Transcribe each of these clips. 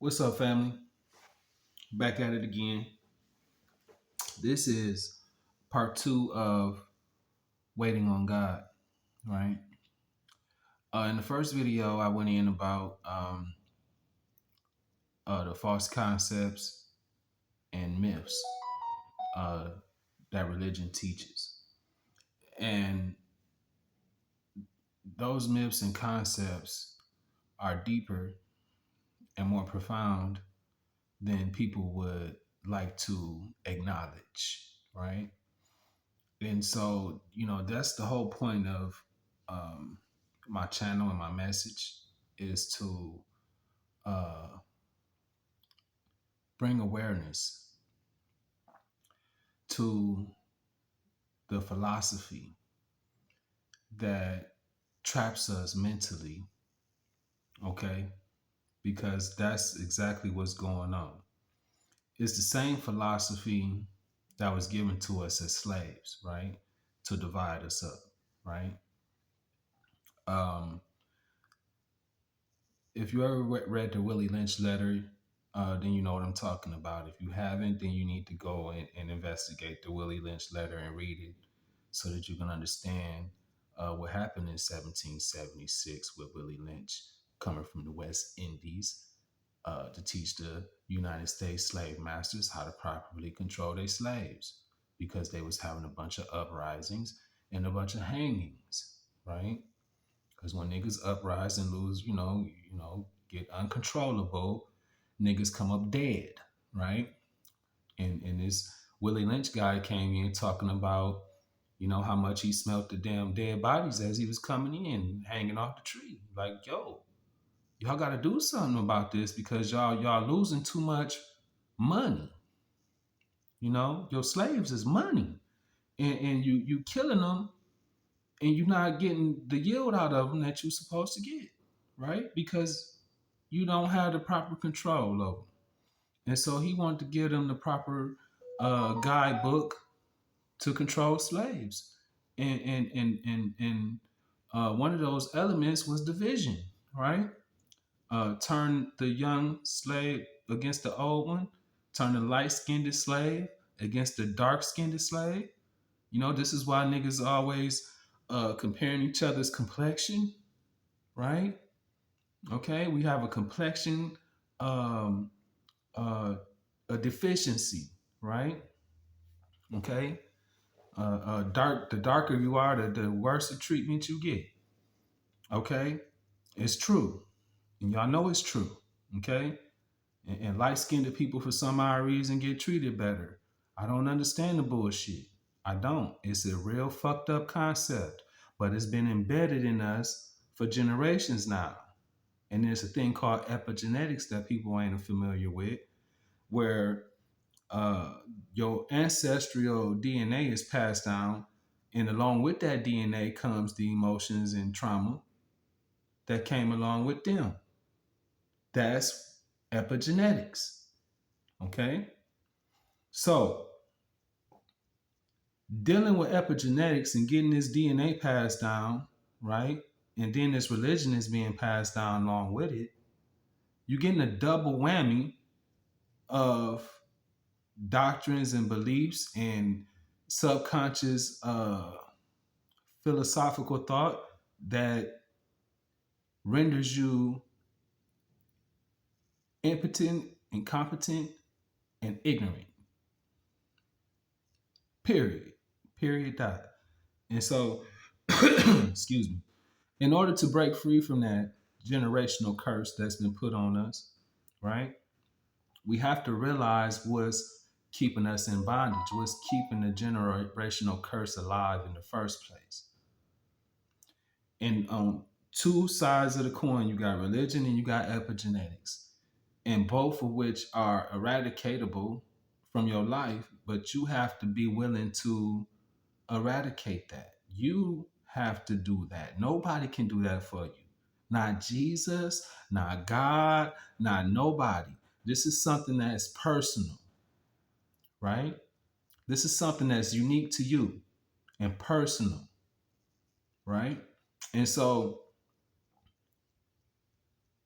What's up, family? Back at it again. This is part two of Waiting on God, right? In the first video, I went in about the false concepts and myths uh, that religion teaches. And those myths and concepts are deeper and more profound than people would like to acknowledge, right? And so, that's the whole point of um, my channel and my message is to uh, bring awareness to the philosophy that traps us mentally, okay? Because that's exactly what's going on. It's the same philosophy that was given to us as slaves, right? To divide us up, right? Um, if you ever read the Willie Lynch letter, then you know what I'm talking about. If you haven't, then you need to go and investigate the Willie Lynch letter and read it so that you can understand what happened in 1776 with Willie Lynch coming from the West Indies to teach the United States slave masters how to properly control their slaves because they was having a bunch of uprisings and a bunch of hangings, right? Because when niggas uprise and lose, get uncontrollable, niggas come up dead, right? And this Willie Lynch guy came in talking about, how much he smelt the damn dead bodies as he was coming in, hanging off the tree. Like, yo, y'all got to do something about this because y'all losing too much money. Your slaves is money, and you killing them and you're not getting the yield out of them that you're supposed to get, right? Because you don't have the proper control over them. And so he wanted to give them the proper guidebook to control slaves. And one of those elements was division, right? Turn the young slave against the old one, turn the light-skinned slave against the dark-skinned slave. This is why niggas always comparing each other's complexion, right? Okay, we have a complexion, um, uh, a deficiency, right? Okay, the darker you are, the worse the treatment you get. Okay, it's true, and y'all know it's true. Okay, and light-skinned people for some odd reason get treated better. I don't understand the bullshit. I don't. It's a real fucked up concept, but it's been embedded in us for generations now. And there's a thing called epigenetics that people ain't familiar with, where uh, your ancestral DNA is passed down, and along with that DNA comes the emotions and trauma that came along with them. That's epigenetics. Okay? So, dealing with epigenetics and getting this DNA passed down, right? And then this religion is being passed down along with it, you're getting a double whammy of doctrines and beliefs and subconscious philosophical thought that renders you impotent, incompetent, and ignorant. Period. Period. Dot. And so, excuse me. In order to break free from that generational curse that's been put on us, right? We have to realize what's keeping us in bondage, what's keeping the generational curse alive in the first place. And on two sides of the coin, you got religion and you got epigenetics, and both of which are eradicatable from your life, but you have to be willing to eradicate that. You have to do that. Nobody can do that for you. Not Jesus, not God, not nobody. This is something that's personal, right? This is something that's unique to you and personal, right? And so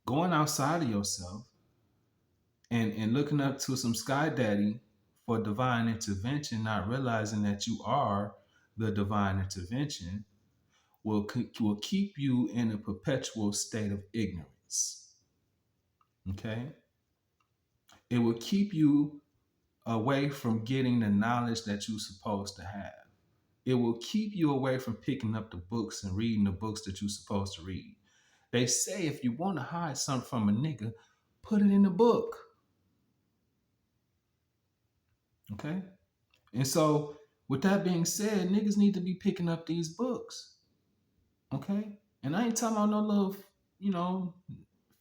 going outside of yourself and looking up to some sky daddy for divine intervention, not realizing that you are the divine intervention, will keep you in a perpetual state of ignorance. Okay, it will keep you away from getting the knowledge that you're supposed to have. It will keep you away from picking up the books and reading the books that you're supposed to read. They say if you want to hide something from a nigga, put it in the book. Okay? And so, with that being said, niggas need to be picking up these books. Okay? And I ain't talking about no little, you know,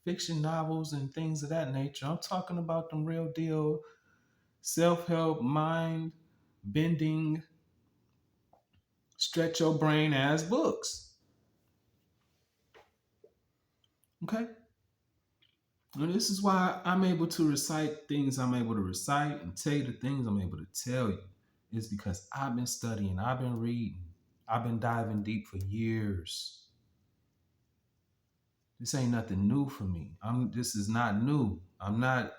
fiction novels and things of that nature. I'm talking about them real deal self-help, mind bending, stretch your brain ass books. Okay? And this is why I'm able to recite things I'm able to recite and tell you the things I'm able to tell you. It's because I've been studying, I've been reading, I've been diving deep for years. This ain't nothing new for me. This is not new. I'm not,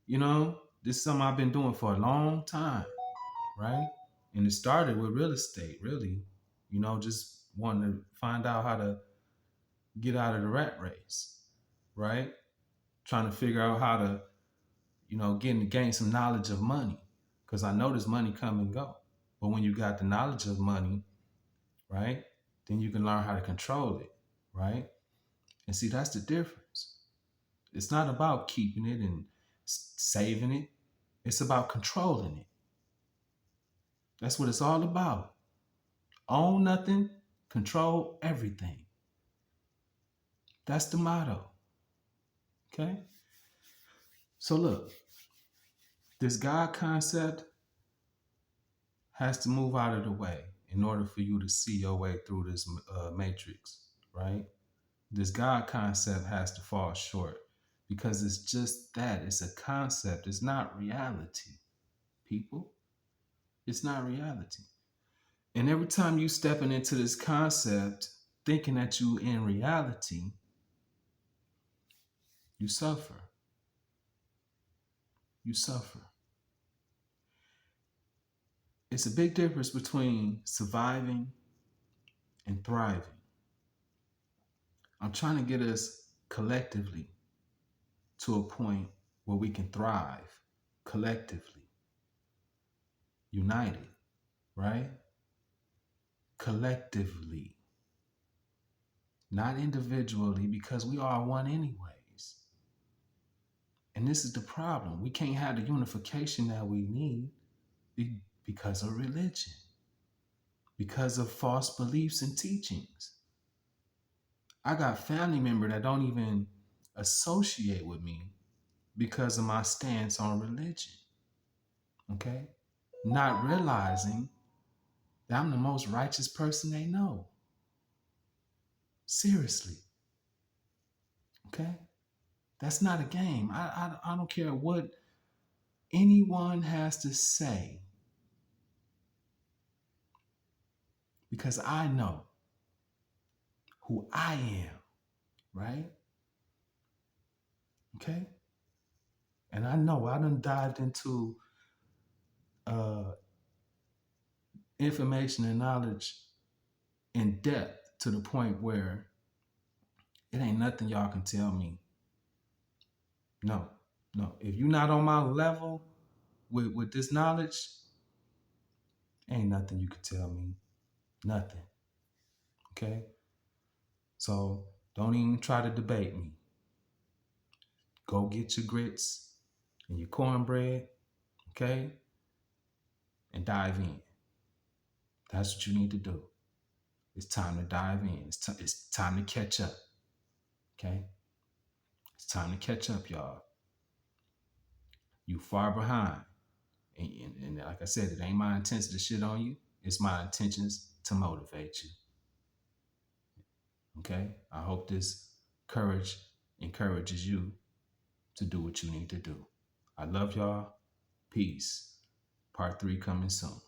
this is something I've been doing for a long time, right? And it started with real estate, really. Just wanting to find out how to get out of the rat race, right? Trying to figure out how to, gain some knowledge of money. Because I know this money come and go. But when you got the knowledge of money, right, then you can learn how to control it, right? And see, that's the difference. It's not about keeping it and saving it. It's about controlling it. That's what it's all about. Own nothing, control everything. That's the motto. Okay? So look, this God concept has to move out of the way in order for you to see your way through this matrix, right? This God concept has to fall short because it's just that. It's a concept. It's not reality, people. It's not reality. And every time you stepping into this concept, thinking that you in reality, you suffer. You suffer. It's a big difference between surviving and thriving. I'm trying to get us collectively to a point where we can thrive collectively, united, right? Collectively, not individually, because we are one anyways. And this is the problem. We can't have the unification that we need because of religion, because of false beliefs and teachings. I got family members that don't even associate with me because of my stance on religion. Okay? Not realizing that I'm the most righteous person they know. Seriously. Okay? That's not a game. I don't care what anyone has to say because I know who I am, right? Okay? And I know I done dived into information and knowledge in depth to the point where it ain't nothing y'all can tell me. No. If you're not on my level with this knowledge, ain't nothing you can tell me. Nothing. Okay? So don't even try to debate me. Go get your grits and your cornbread, okay? And dive in. That's what you need to do. It's time to dive in. It's time to catch up, okay? It's time to catch up, y'all. You far behind. And like I said, it ain't my intention to shit on you. It's my intentions to motivate you. Okay? I hope this courage encourages you to do what you need to do. I love y'all. Peace. Part 3 coming soon.